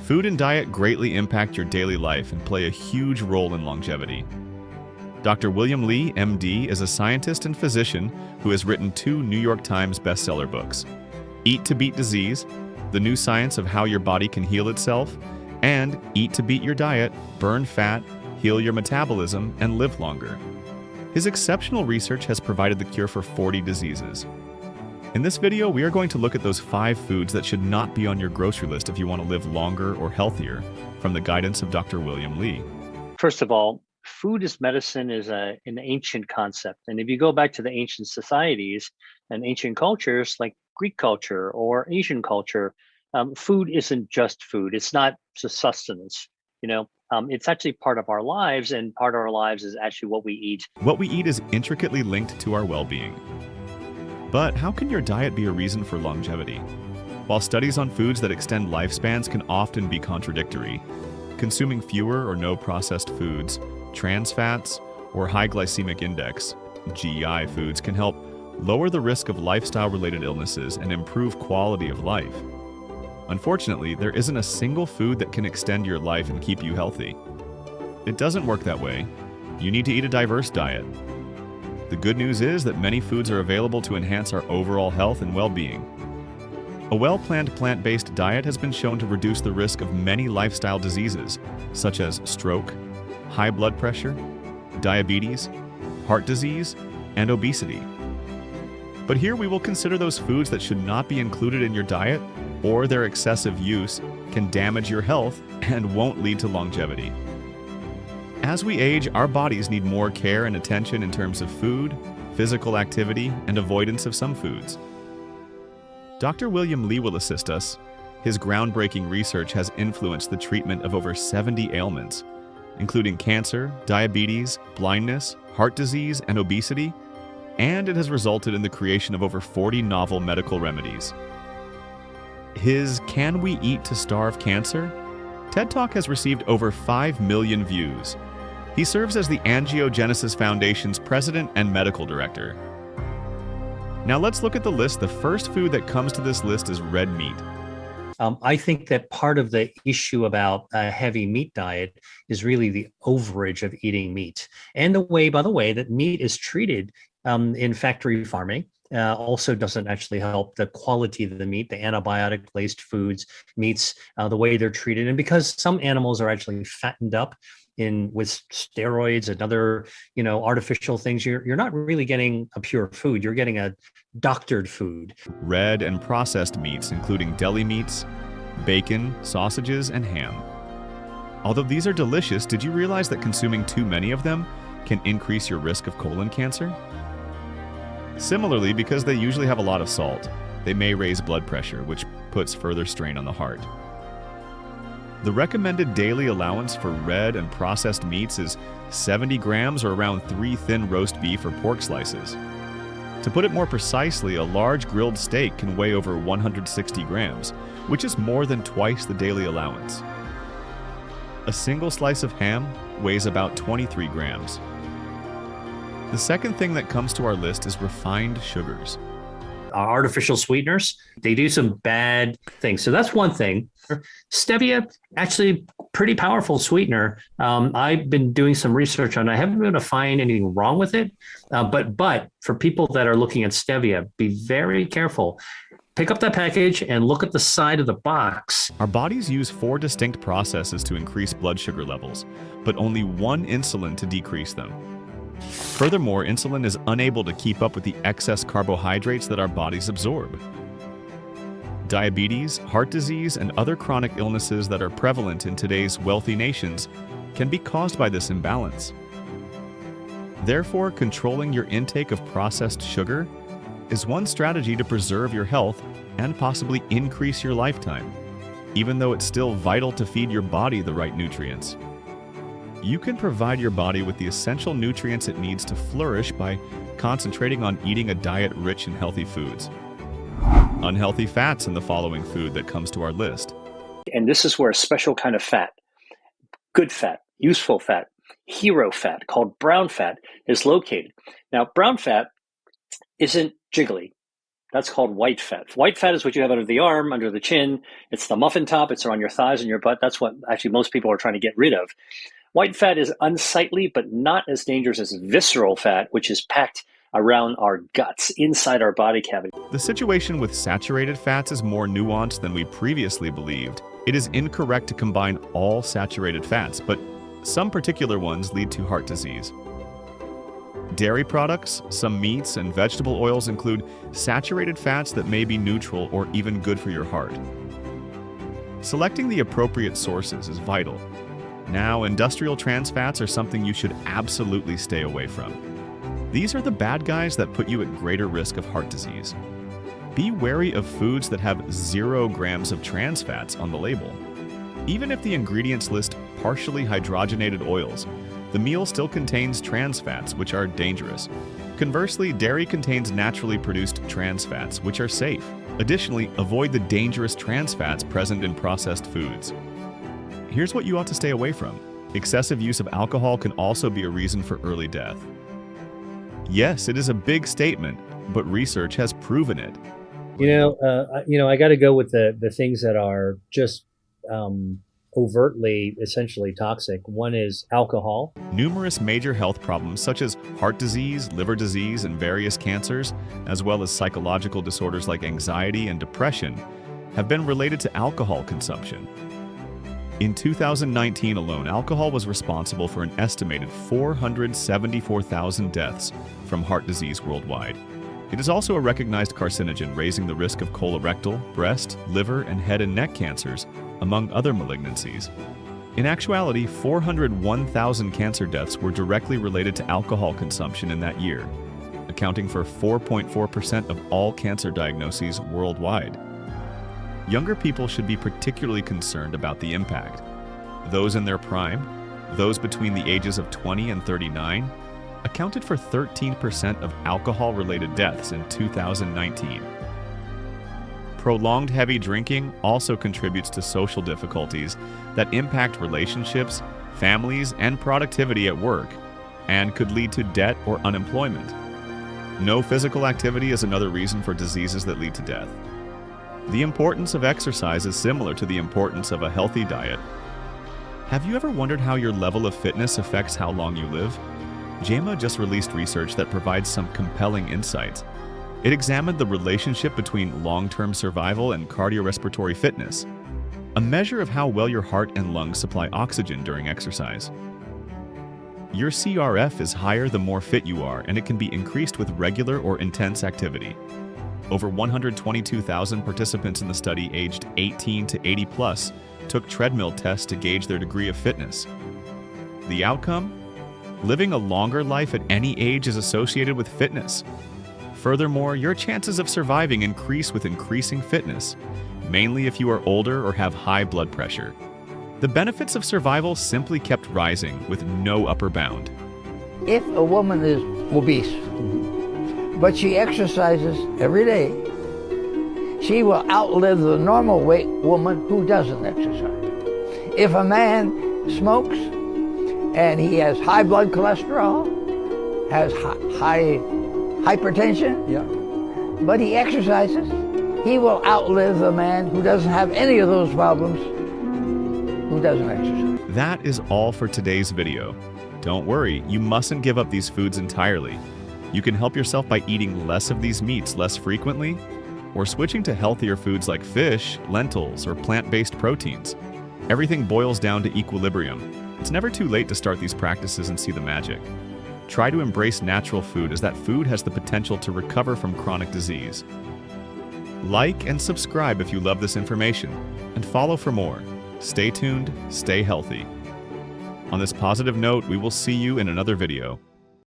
Food and diet greatly impact your daily life and play a huge role in longevity. Dr. William Li, MD, is a scientist and physician who has written 2 New York Times bestseller books, Eat to Beat Disease, The New Science of How Your Body Can Heal Itself, and Eat to Beat Your Diet, Burn Fat, Heal Your Metabolism, and Live Longer. His exceptional research has provided the cure for 40 diseases. In this video, we are going to look at those 5 foods that should not be on your grocery list if you want to live longer or healthier, from the guidance of Dr. William Li. First of all, food as medicine is an ancient concept. And if you go back to the ancient societies and ancient cultures like Greek culture or Asian culture, food isn't just food. It's not just sustenance. It's actually part of our lives, and part of our lives is actually what we eat. What we eat is intricately linked to our well-being. But how can your diet be a reason for longevity? While studies on foods that extend lifespans can often be contradictory, consuming fewer or no processed foods, trans fats, or high glycemic index, GI foods can help lower the risk of lifestyle-related illnesses and improve quality of life. Unfortunately, there isn't a single food that can extend your life and keep you healthy. It doesn't work that way. You need to eat a diverse diet. The good news is that many foods are available to enhance our overall health and well-being. A well-planned plant-based diet has been shown to reduce the risk of many lifestyle diseases, such as stroke, high blood pressure, diabetes, heart disease, and obesity. But here we will consider those foods that should not be included in your diet, or their excessive use can damage your health and won't lead to longevity. As we age, our bodies need more care and attention in terms of food, physical activity, and avoidance of some foods. Dr. William Li will assist us. His groundbreaking research has influenced the treatment of over 70 ailments, including cancer, diabetes, blindness, heart disease, and obesity, and it has resulted in the creation of over 40 novel medical remedies. His Can We Eat to Starve Cancer? TED Talk has received over 5 million views. He serves as the Angiogenesis Foundation's president and medical director. Now let's look at the list. The first food that comes to this list is red meat. I think that part of the issue about a heavy meat diet is really the overage of eating meat, and by the way, that meat is treated in factory farming. Also doesn't actually help the quality of the meat, the antibiotic-laced foods, meats, the way they're treated. And because some animals are actually fattened up with steroids and other, artificial things, you're not really getting a pure food. You're getting a doctored food. Red and processed meats, including deli meats, bacon, sausages, and ham. Although these are delicious, did you realize that consuming too many of them can increase your risk of colon cancer? Similarly, because they usually have a lot of salt, they may raise blood pressure, which puts further strain on the heart. The recommended daily allowance for red and processed meats is 70 grams, or around 3 thin roast beef or pork slices. To put it more precisely, a large grilled steak can weigh over 160 grams, which is more than twice the daily allowance. A single slice of ham weighs about 23 grams. The second thing that comes to our list is refined sugars. Artificial sweeteners, they do some bad things. So that's one thing. Stevia, actually pretty powerful sweetener. I've been doing some research on it. I haven't been able to find anything wrong with it. But for people that are looking at stevia, be very careful. Pick up that package and look at the side of the box. Our bodies use 4 distinct processes to increase blood sugar levels, but only 1 insulin to decrease them. Furthermore, insulin is unable to keep up with the excess carbohydrates that our bodies absorb. Diabetes, heart disease, and other chronic illnesses that are prevalent in today's wealthy nations can be caused by this imbalance. Therefore, controlling your intake of processed sugar is one strategy to preserve your health and possibly increase your lifetime, even though it's still vital to feed your body the right nutrients. You can provide your body with the essential nutrients it needs to flourish by concentrating on eating a diet rich in healthy foods. Unhealthy fats in the following food that comes to our list. And this is where a special kind of fat, good fat, useful fat, hero fat, called brown fat, is located. Now, brown fat isn't jiggly. That's called white fat. White fat is what you have under the arm, under the chin. It's the muffin top. It's around your thighs and your butt. That's what actually most people are trying to get rid of. White fat is unsightly, but not as dangerous as visceral fat, which is packed around our guts, inside our body cavity. The situation with saturated fats is more nuanced than we previously believed. It is incorrect to combine all saturated fats, but some particular ones lead to heart disease. Dairy products, some meats, and vegetable oils include saturated fats that may be neutral or even good for your heart. Selecting the appropriate sources is vital. Now, industrial trans fats are something you should absolutely stay away from. These are the bad guys that put you at greater risk of heart disease. Be wary of foods that have 0 grams of trans fats on the label. Even if the ingredients list partially hydrogenated oils, the meal still contains trans fats, which are dangerous. Conversely, dairy contains naturally produced trans fats, which are safe. Additionally, avoid the dangerous trans fats present in processed foods. Here's what you ought to stay away from. Excessive use of alcohol can also be a reason for early death. Yes, it is a big statement, but research has proven it. I got to go with the things that are just overtly, essentially toxic. One is alcohol. Numerous major health problems such as heart disease, liver disease, and various cancers, as well as psychological disorders like anxiety and depression, have been related to alcohol consumption. In 2019 alone, alcohol was responsible for an estimated 474,000 deaths from heart disease worldwide. It is also a recognized carcinogen, raising the risk of colorectal, breast, liver, and head and neck cancers, among other malignancies. In actuality, 401,000 cancer deaths were directly related to alcohol consumption in that year, accounting for 4.4% of all cancer diagnoses worldwide. Younger people should be particularly concerned about the impact. Those in their prime, those between the ages of 20 and 39, accounted for 13% of alcohol-related deaths in 2019. Prolonged heavy drinking also contributes to social difficulties that impact relationships, families, and productivity at work, and could lead to debt or unemployment. No physical activity is another reason for diseases that lead to death. The importance of exercise is similar to the importance of a healthy diet. Have you ever wondered how your level of fitness affects how long you live? JAMA just released research that provides some compelling insights. It examined the relationship between long-term survival and cardiorespiratory fitness, a measure of how well your heart and lungs supply oxygen during exercise. Your CRF is higher the more fit you are, and it can be increased with regular or intense activity. Over 122,000 participants in the study aged 18 to 80 plus took treadmill tests to gauge their degree of fitness. The outcome? Living a longer life at any age is associated with fitness. Furthermore, your chances of surviving increase with increasing fitness, mainly if you are older or have high blood pressure. The benefits of survival simply kept rising with no upper bound. If a woman is obese, but she exercises every day, she will outlive the normal weight woman who doesn't exercise. If a man smokes and he has high blood cholesterol, has high hypertension, but he exercises, he will outlive the man who doesn't have any of those problems, who doesn't exercise. That is all for today's video. Don't worry, you mustn't give up these foods entirely. You can help yourself by eating less of these meats less frequently, or switching to healthier foods like fish, lentils, or plant-based proteins. Everything boils down to equilibrium. It's never too late to start these practices and see the magic. Try to embrace natural food, as that food has the potential to recover from chronic disease. Like and subscribe if you love this information, and follow for more. Stay tuned, stay healthy. On this positive note, we will see you in another video.